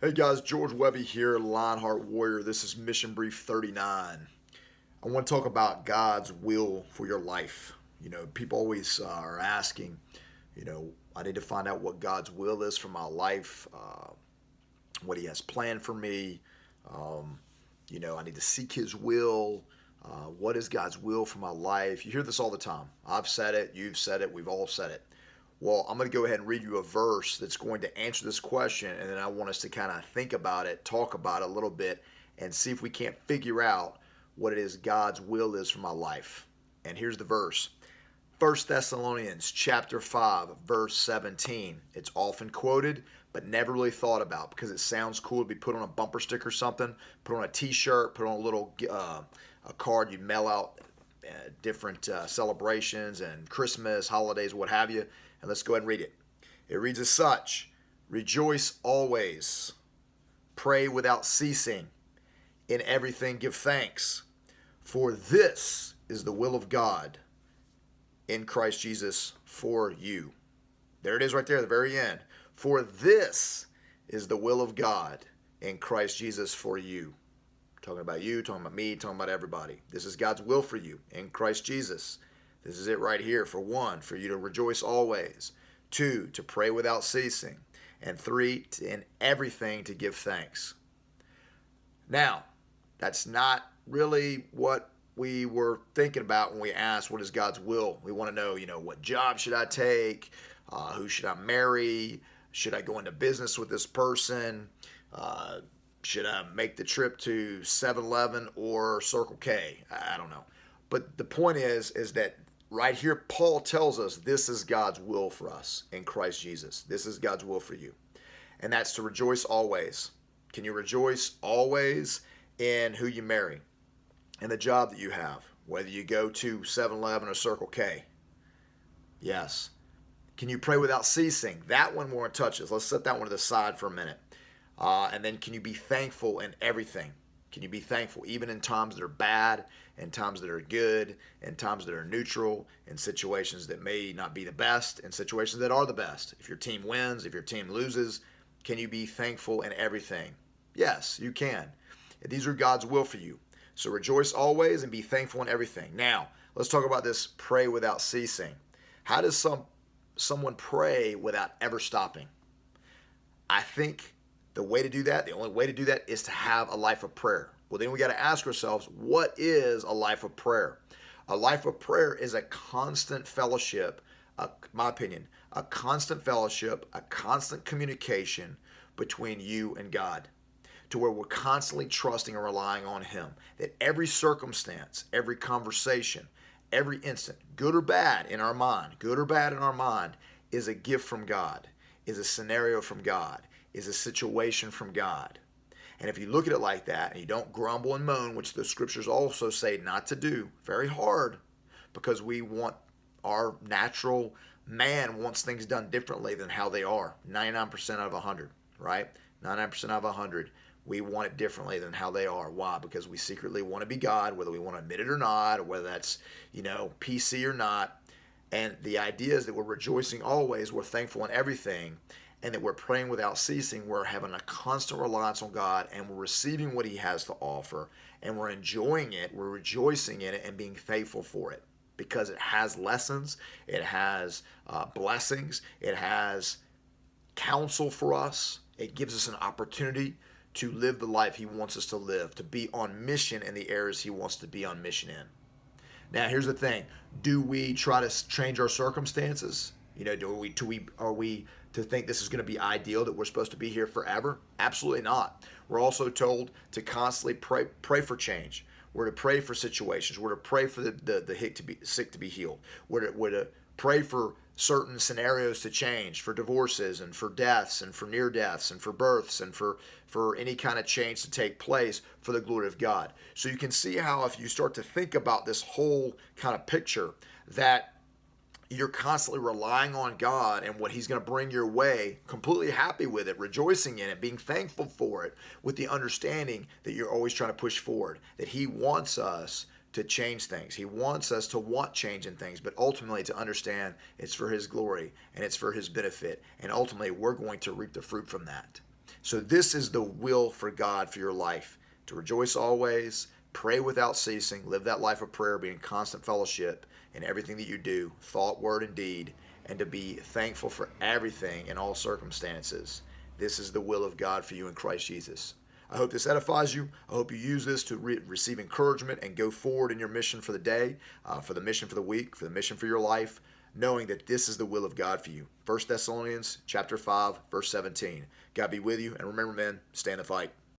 Hey guys, George Webby here, Lionheart Warrior. This is Mission Brief 39. I want to talk about God's will for your life. People always are asking, I need to find out what God's will is for my life, what He has planned for me. I need to seek His will. What is God's will for my life? You hear this all the time. I've said it, you've said it, we've all said it. Well, I'm going to go ahead and read you a verse that's going to answer this question, and then I want us to kind of think about it, talk about it a little bit, and see if we can't figure out what it is God's will is for my life. And here's the verse. 1 Thessalonians chapter 5, verse 17. It's often quoted, but never really thought about because it sounds cool to be put on a bumper sticker or something, put on a t-shirt, put on a little a card you mail out different celebrations and Christmas, holidays, what have you. And let's go ahead and read it. It reads as such: Rejoice always, pray without ceasing, in everything give thanks, for this is the will of God in Christ Jesus for you. There it is right there at the very end. For this is the will of God in Christ Jesus for you. Talking about you, talking about me, talking about everybody. This is God's will for you in Christ Jesus. This is it right here. For one, for you to rejoice always. Two, to pray without ceasing. And three, in everything to give thanks. Now, that's not really what we were thinking about when we asked what is God's will. We want to know, what job should I take? Who should I marry? Should I go into business with this person? Should I make the trip to 7-Eleven or Circle K? I don't know. But the point is that right here, Paul tells us this is God's will for us in Christ Jesus. This is God's will for you. And that's to rejoice always. Can you rejoice always in who you marry, in the job that you have, whether you go to 7-Eleven or Circle K? Yes. Can you pray without ceasing? That one more touches. Let's set that one to the side for a minute. And then can you be thankful in everything? Can you be thankful even in times that are bad, in times that are good, in times that are neutral, in situations that may not be the best, in situations that are the best? If your team wins, if your team loses, can you be thankful in everything? Yes, you can. These are God's will for you. So rejoice always and be thankful in everything. Now, let's talk about this pray without ceasing. How does someone pray without ever stopping? I think the way to do that, the only way to do that, is to have a life of prayer. Well, then we got to ask ourselves, what is a life of prayer? A life of prayer is a constant fellowship, my opinion, a constant fellowship, a constant communication between you and God, to where we're constantly trusting and relying on Him. That every circumstance, every conversation, every instant, good or bad in our mind, is a gift from God, is a scenario from God, is a situation from God. And if you look at it like that and you don't grumble and moan, which the scriptures also say not to do, very hard, because our natural man wants things done differently than how they are. 99% out of 100, right? 99% out of 100, we want it differently than how they are. Why? Because we secretly want to be God, whether we want to admit it or not, or whether that's, PC or not. And the idea is that we're rejoicing always, we're thankful in everything, and that we're praying without ceasing. We're having a constant reliance on God, and we're receiving what He has to offer, and we're enjoying it, we're rejoicing in it, and being thankful for it, because it has lessons, it has blessings, it has counsel for us. It gives us an opportunity to live the life He wants us to live, to be on mission in the areas He wants to be on mission in. Now, here's the thing. Do we try to change our circumstances? Are we to think this is going to be ideal, that we're supposed to be here forever? Absolutely not. We're also told to constantly pray for change. We're to pray for situations. We're to pray for the sick to be healed. We're to pray for certain scenarios to change, for divorces and for deaths and for near deaths and for births and for any kind of change to take place for the glory of God. So you can see how, if you start to think about this whole kind of picture, that you're constantly relying on God and what He's going to bring your way, completely happy with it, rejoicing in it, being thankful for it, with the understanding that you're always trying to push forward, that He wants us to change things. He wants us to want change in things, but ultimately to understand it's for His glory and it's for His benefit, and ultimately we're going to reap the fruit from that. So this is the will for God for your life: to rejoice always, pray without ceasing, live that life of prayer, be in constant fellowship in everything that you do, thought, word, and deed, and to be thankful for everything in all circumstances. This is the will of God for you in Christ Jesus. I hope this edifies you. I hope you use this to receive encouragement and go forward in your mission for the day, for the mission for the week, for the mission for your life, knowing that this is the will of God for you. 1 Thessalonians chapter 5, verse 17. God be with you. And remember, men, stand and fight.